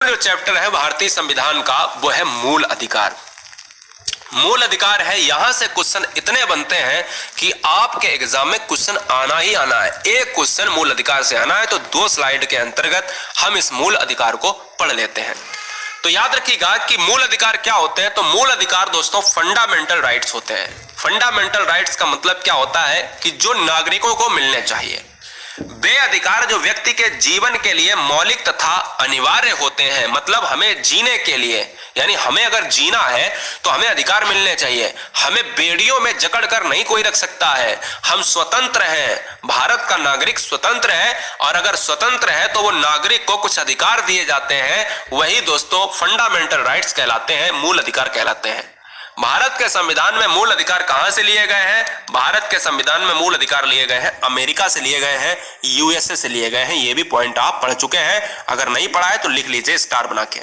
जो चैप्टर है भारतीय संविधान का वो है मूल अधिकार। मूल अधिकार है, यहां से क्वेश्चन इतने बनते हैं कि आपके एग्जाम में क्वेश्चन आना ही आना है। एक क्वेश्चन मूल अधिकार से आना है तो 2 स्लाइड के अंतर्गत हम इस मूल अधिकार को पढ़ लेते हैं। तो याद रखिएगा कि मूल अधिकार क्या होते हैं। तो मूल अधिकार दोस्तों फंडामेंटल राइट्स होते हैं। फंडामेंटल राइट्स का मतलब क्या होता है कि जो नागरिकों को मिलने चाहिए। वे अधिकार जो व्यक्ति के जीवन के लिए मौलिक तथा अनिवार्य होते हैं, मतलब हमें जीने के लिए, यानी हमें अगर जीना है तो हमें अधिकार मिलने चाहिए। हमें बेड़ियों में जकड़ कर नहीं कोई रख सकता है। हम स्वतंत्र हैं, भारत का नागरिक स्वतंत्र है, और अगर स्वतंत्र है तो वो नागरिक को कुछ अधिकार दिए जाते हैं, वही दोस्तों फंडामेंटल राइट्स कहलाते हैं, मूल अधिकार कहलाते हैं। भारत के संविधान में मूल अधिकार कहां से लिए गए हैं? भारत के संविधान में मूल अधिकार लिए गए हैं अमेरिका से लिए गए हैं, यूएसए से लिए गए हैं। ये भी पॉइंट आप पढ़ चुके हैं, अगर नहीं पढ़ा है तो लिख लीजिए स्टार बना के।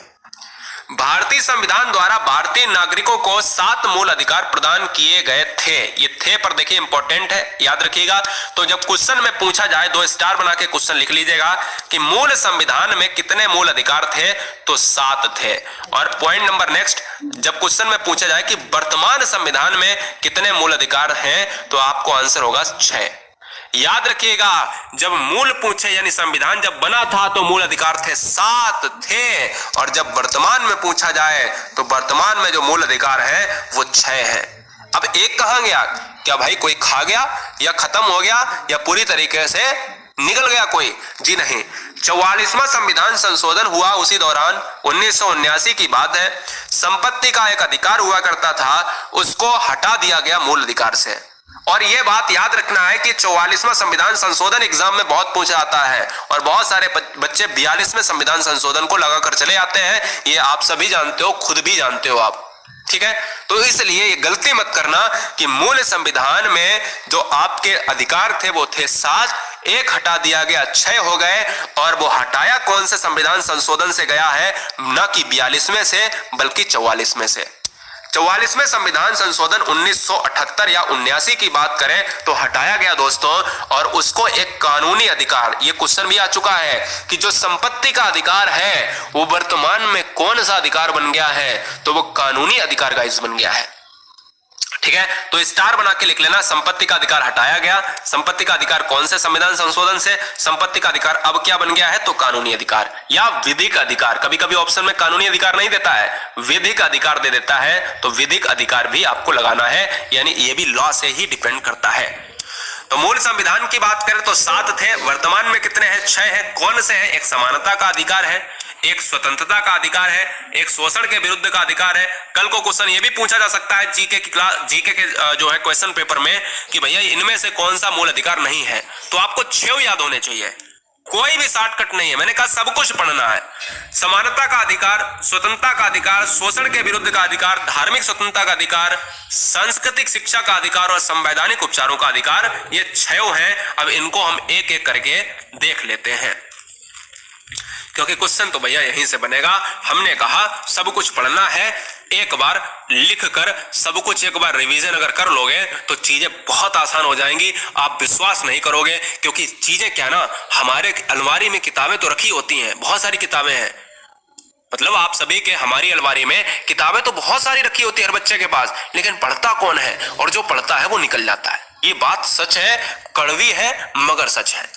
भारतीय संविधान द्वारा भारतीय नागरिकों को 7 मूल अधिकार प्रदान किए गए थे। ये थे पर देखिए इंपॉर्टेंट है, याद रखिएगा। तो जब क्वेश्चन में पूछा जाए 2 स्टार बना के क्वेश्चन लिख लीजिएगा कि मूल संविधान में कितने मूल अधिकार थे, तो 7 थे। और पॉइंट नंबर नेक्स्ट, जब क्वेश्चन में पूछा जाए कि वर्तमान संविधान में कितने मूल अधिकार हैं, तो आपको आंसर होगा 6। याद रखिएगा, जब मूल पूछे यानी संविधान जब बना था तो मूल अधिकार थे 7 थे, और जब वर्तमान में पूछा जाए तो वर्तमान में जो मूल अधिकार है वो 6 है। अब एक कहां गया? क्या भाई कोई खा गया या खत्म हो गया या पूरी तरीके से निकल गया कोई? जी नहीं। 44वां संविधान संशोधन हुआ उसी दौरान, 1979 की बात है। संपत्ति का एक अधिकार हुआ करता था, उसको हटा दिया गया मूल अधिकार से। और यह बात याद रखना है कि 44वां संविधान संशोधन एग्जाम में बहुत पूछा जाता है, और बहुत सारे बच्चे 42वें संविधान संशोधन को लगाकर चले आते हैं। ये आप सभी जानते हो, खुद भी जानते हो आप, ठीक है। तो इसलिए ये गलती मत करना कि मूल संविधान में जो आपके अधिकार थे वो थे 7, एक हटा दिया गया 6 हो गए। और वो हटाया कौन से संविधान संशोधन से गया है? न कि 42वें से बल्कि 44वें से। 44वें संविधान संशोधन 1978 या 79 की बात करें तो हटाया गया दोस्तों, और उसको एक कानूनी अधिकार, ये क्वेश्चन भी आ चुका है कि जो संपत्ति का अधिकार है वो वर्तमान में कौन सा अधिकार बन गया है? तो वो कानूनी अधिकार का हिस्सा बन गया है, ठीक है। तो स्टार बना के लिख लेना, संपत्ति का अधिकार हटाया गया। संपत्ति का अधिकार कौन से संविधान संशोधन से? संपत्ति का अधिकार अब क्या बन गया है? तो कानूनी अधिकार या विधिक अधिकार। कभी कभी ऑप्शन में कानूनी अधिकार नहीं देता है, विधिक अधिकार दे देता है, तो विधिक अधिकार भी आपको लगाना है, यानी ये भी लॉ से ही डिपेंड करता है। तो मूल संविधान की बात करें तो 7 थे, वर्तमान में कितने हैं? 6 है। कौन से हैं? एक समानता का अधिकार है, एक स्वतंत्रता का अधिकार है, एक शोषण के विरुद्ध का अधिकार है। कल को क्वेश्चन ये भी पूछा जा सकता है जीके की क्लास, जीके के जो है क्वेश्चन पेपर में, कि भैया इनमें से कौन सा मूल अधिकार नहीं है। तो आपको 6 याद होने चाहिए, कोई भी शॉर्टकट नहीं है। मैंने कहा सब कुछ पढ़ना है। समानता का अधिकार, स्वतंत्रता का अधिकार, शोषण के विरुद्ध का अधिकार, धार्मिक स्वतंत्रता का अधिकार, सांस्कृतिक शिक्षा का अधिकार और संवैधानिक उपचारों का अधिकार, ये 6 हैं। अब इनको हम एक एक करके देख लेते हैं, क्योंकि क्वेश्चन तो भैया यहीं से बनेगा। हमने कहा सब कुछ पढ़ना है, एक बार लिखकर सब कुछ एक बार रिवीजन अगर कर लोगे तो चीजें बहुत आसान हो जाएंगी। आप विश्वास नहीं करोगे, क्योंकि चीजें क्या ना, हमारे अलमारी में किताबें तो रखी होती हैं, बहुत सारी किताबें हैं, मतलब आप सभी के हमारी अलमारी में किताबें तो बहुत सारी रखी होती है हर बच्चे के पास, लेकिन पढ़ता कौन है? और जो पढ़ता है वो निकल जाता है। ये बात सच है, कड़वी है मगर सच है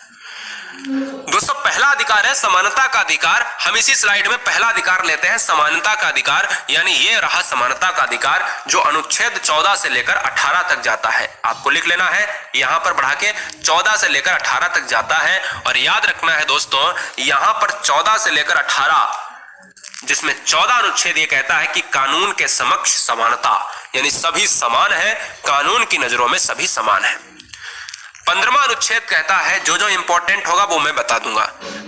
दोस्तों। पहला अधिकार है समानता का अधिकार। हम इसी स्लाइड में पहला अधिकार लेते हैं, समानता का अधिकार, यानी ये रहा समानता का अधिकार, जो अनुच्छेद 14 से लेकर 18 तक जाता है। आपको लिख लेना है, यहां पर बढ़ा के 14 से लेकर 18 तक जाता है। और याद रखना है दोस्तों, यहां पर 14 से लेकर 18, जिसमें 14 अनुच्छेद ये कहता है कि कानून के समक्ष समानता, यानी सभी समान है, कानून की नजरों में सभी समान है। 15वां अनुच्छेद कहता है, जो इंपॉर्टेंट होगा वो मैं बता दूंगा।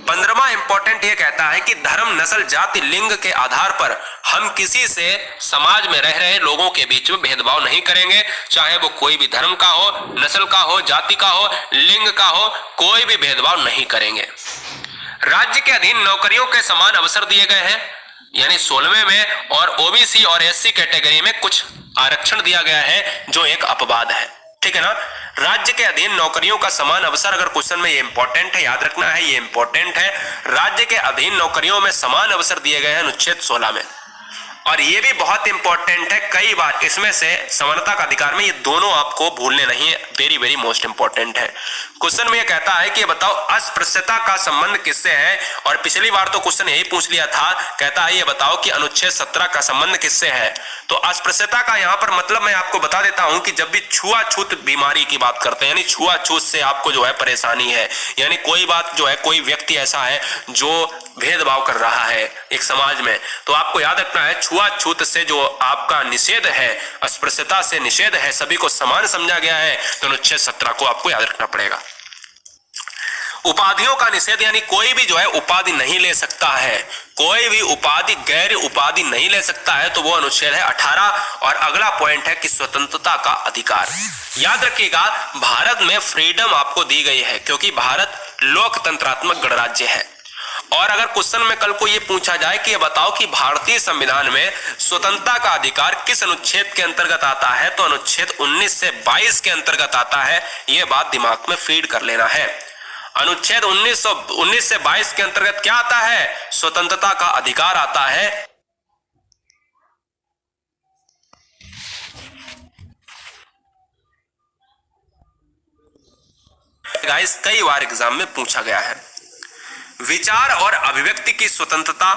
15वां इंपॉर्टेंट ये कहता है कि धर्म, नस्ल, जाति, लिंग के आधार पर हम किसी से समाज में रह रहे लोगों के बीच में भेदभाव नहीं करेंगे, चाहे वो कोई भी धर्म का हो, नस्ल का हो, जाति का हो, लिंग का हो, कोई भी भेदभाव नहीं करेंगे। राज्य के अधीन नौकरियों के समान अवसर दिए गए हैं, यानी 16वें में, और ओबीसी और एससी कैटेगरी में कुछ आरक्षण दिया गया है जो एक अपवाद है, ठीक है ना। राज्य के अधीन नौकरियों का समान अवसर, अगर क्वेश्चन में ये इंपॉर्टेंट है, याद रखना है, ये इंपॉर्टेंट है। राज्य के अधीन नौकरियों में समान अवसर दिए गए हैं अनुच्छेद 16 में। और ये भी बहुत इंपॉर्टेंट है, कई बार इसमें से समानता का अधिकार में ये दोनों आपको भूलने नहीं है, वेरी वेरी मोस्ट इंपॉर्टेंट है। क्वेश्चन में ये कहता है कि बताओ अस्पृश्यता का संबंध किससे है, और पिछली बार तो क्वेश्चन यही पूछ लिया था, कहता है ये बताओ कि अनुच्छेद 17 का संबंध किससे है। तो अस्पृश्यता का यहाँ पर मतलब मैं आपको बता देता हूं कि जब भी छुआछूत बीमारी की बात करते हैं, यानी छुआछूत से आपको जो है परेशानी है, यानी कोई बात जो है, कोई व्यक्ति ऐसा है जो भेदभाव कर रहा है एक समाज में, तो आपको याद रखना है छुआछूत से जो आपका निषेध है, अस्पृश्यता से निषेध है, सभी को समान समझा गया है, तो अनुच्छेद 17 को आपको याद रखना पड़ेगा। उपाधियों का निषेध, यानी कोई भी जो है उपाधि नहीं ले सकता है, कोई भी उपाधि गैर उपाधि नहीं ले सकता है, तो वो अनुच्छेद है 18। और अगला पॉइंट है कि स्वतंत्रता का अधिकार। याद रखिएगा भारत में फ्रीडम आपको दी गई है क्योंकि भारत लोकतंत्रात्मक गणराज्य है। और अगर क्वेश्चन में कल को ये पूछा जाए कि ये बताओ कि भारतीय संविधान में स्वतंत्रता का अधिकार किस अनुच्छेद के अंतर्गत आता है, तो अनुच्छेद 19 से 22 के अंतर्गत आता है। ये बात दिमाग में फीड कर लेना है। अनुच्छेद 19 से 22 के अंतर्गत क्या आता है, स्वतंत्रता का अधिकार आता है। गाइस कई बार एग्जाम में पूछा गया है। विचार और अभिव्यक्ति की स्वतंत्रता,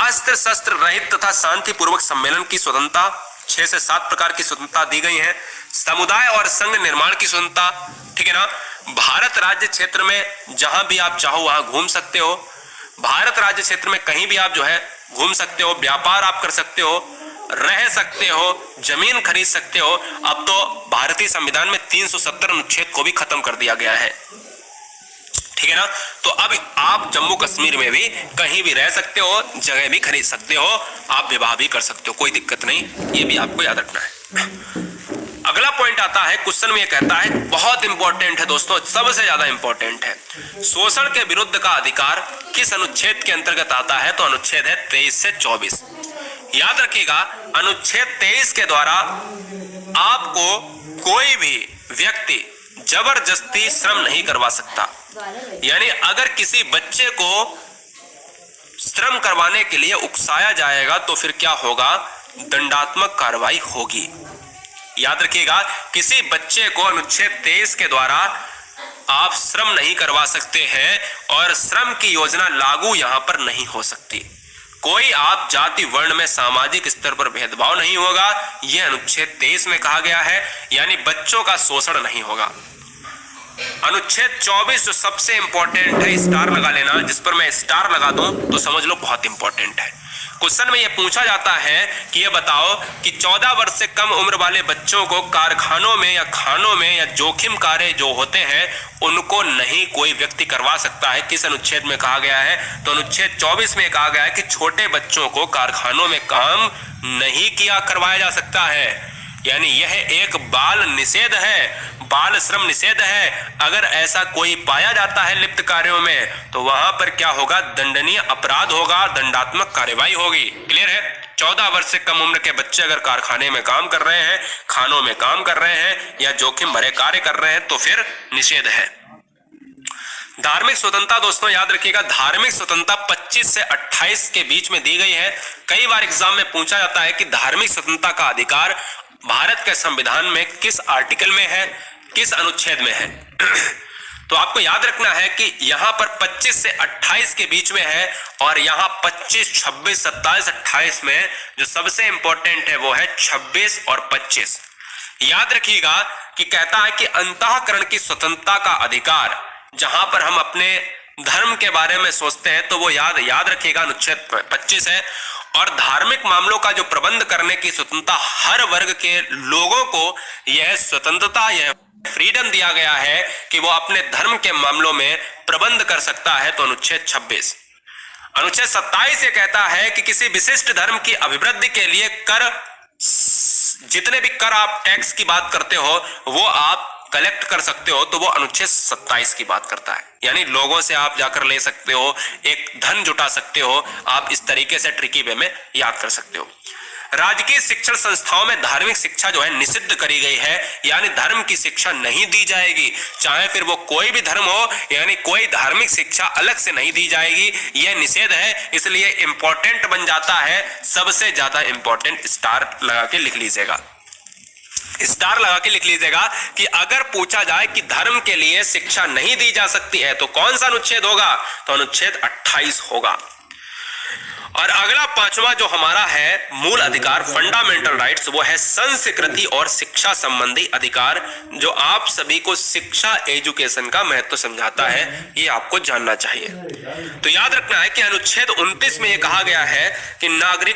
अस्त्र शस्त्र रहित तथा शांतिपूर्वक सम्मेलन की स्वतंत्रता, 6 से 7 प्रकार की स्वतंत्रता दी गई है। समुदाय और संघ निर्माण की स्वतंत्रता, ठीक है ना। भारत राज्य क्षेत्र में जहां भी आप चाहो वहां घूम सकते हो, भारत राज्य क्षेत्र में कहीं भी आप जो है घूम सकते हो, व्यापार आप कर सकते हो, रह सकते हो, जमीन खरीद सकते हो। अब तो भारतीय संविधान में 370 अनुच्छेद को भी खत्म कर दिया गया है, ठीक है ना। तो अब आप जम्मू कश्मीर में भी कहीं भी रह सकते हो, जगह भी खरीद सकते हो, आप विवाह भी कर सकते हो, कोई दिक्कत नहीं, ये भी आपको याद रखना है। अगला पॉइंट आता है, क्वेश्चन में ये कहता है, बहुत इंपॉर्टेंट है दोस्तों, सबसे ज्यादा इंपॉर्टेंट है, शोषण के विरुद्ध का अधिकार किस अनुच्छेद के अंतर्गत आता है, तो अनुच्छेद है 23 से 24। याद रखिएगा अनुच्छेद 23 के द्वारा आपको कोई भी व्यक्ति जबरदस्ती श्रम नहीं करवा सकता। यानी अगर किसी बच्चे को श्रम करवाने के लिए उकसाया जाएगा तो फिर क्या होगा, दंडात्मक कार्रवाई होगी। याद रखिएगा किसी बच्चे को अनुच्छेद 23 के द्वारा आप श्रम नहीं करवा सकते हैं और श्रम की योजना लागू यहां पर नहीं हो सकती। कोई आप जाति वर्ण में सामाजिक स्तर पर भेदभाव नहीं होगा, यह अनुच्छेद 23 में कहा गया है, यानी बच्चों का शोषण नहीं होगा। अनुच्छेद 24 जो सबसे इंपॉर्टेंट है, स्टार लगा लेना, जिस पर मैं स्टार लगा दूं तो समझ लो बहुत इंपॉर्टेंट है। क्वेश्चन में यह पूछा जाता है कि ये बताओ कि 14 वर्ष से कम उम्र वाले बच्चों को कारखानों में या खानों में या जोखिम कार्य जो होते हैं उनको नहीं कोई व्यक्ति करवा सकता है, किस अनुच्छेद में कहा गया है, तो अनुच्छेद 24 में कहा गया है कि छोटे बच्चों को कारखानों में काम नहीं किया करवाया जा सकता है। यानी यह एक बाल निषेध है, बाल श्रम निषेध है। अगर ऐसा कोई पाया जाता है लिप्त कार्यों में तो वहां पर क्या होगा, दंडनीय अपराध होगा, दंडात्मक कार्यवाही होगी। क्लियर है। 14 वर्ष से कम उम्र के बच्चे अगर कारखाने में काम कर रहे हैं, खानों में काम कर रहे हैं या जोखिम भरे कार्य कर रहे हैं तो फिर निषेध है। धार्मिक स्वतंत्रता दोस्तों याद रखिएगा, धार्मिक स्वतंत्रता 25 से 28 के बीच में दी गई है। कई बार एग्जाम में पूछा जाता है कि धार्मिक स्वतंत्रता का अधिकार भारत के संविधान में किस आर्टिकल में है, किस अनुच्छेद में है। तो आपको याद रखना है कि यहां पर 25 से 28 के बीच में है और यहां 25, 26, 27, 28 में जो सबसे इंपॉर्टेंट है वो है 26 और 25। याद रखिएगा कि कहता है कि अंतःकरण की स्वतंत्रता का अधिकार, जहां पर हम अपने धर्म के बारे में सोचते हैं तो वो याद रखिएगा अनुच्छेद 25 है। और धार्मिक मामलों का जो प्रबंध करने की स्वतंत्रता, हर वर्ग के लोगों को यह स्वतंत्रता, यह फ्रीडम दिया गया है कि वो अपने धर्म के मामलों में प्रबंध कर सकता है, तो अनुच्छेद 26। अनुच्छेद 27 ये कहता है कि किसी विशिष्ट धर्म की अभिवृद्धि के लिए कर, जितने भी कर आप टैक्स की बात करते हो वो आप कलेक्ट कर सकते हो, तो वो अनुच्छेद 27 की बात करता है। यानी लोगों से आप जाकर ले सकते हो, एक धन जुटा सकते हो, आप इस तरीके से ट्रिकी वे में याद कर सकते हो। राजकीय शिक्षण संस्थाओं में धार्मिक शिक्षा जो है निषिद्ध करी गई है, यानी धर्म की शिक्षा नहीं दी जाएगी, चाहे फिर वो कोई भी धर्म हो, यानी कोई धार्मिक शिक्षा अलग से नहीं दी जाएगी, यह निषेध है। इसलिए इंपॉर्टेंट बन जाता है, सबसे ज्यादा इंपॉर्टेंट स्टार लगा के लिख लीजिएगा, स्टार लगा के लिख लीजिएगा कि अगर पूछा जाए कि धर्म के लिए शिक्षा नहीं दी जा सकती है तो कौन सा अनुच्छेद होगा, तो अनुच्छेद 28 होगा। और अगला पांचवा जो हमारा है मूल अधिकार, फंडामेंटल राइट्स, वो है संस्कृति और शिक्षा संबंधी अधिकार, जो आप सभी को शिक्षा एजुकेशन का महत्व समझाता है, ये आपको जानना चाहिए। तो याद रखना है कि अनुच्छेद 29 में ये कहा गया है कि नागरिक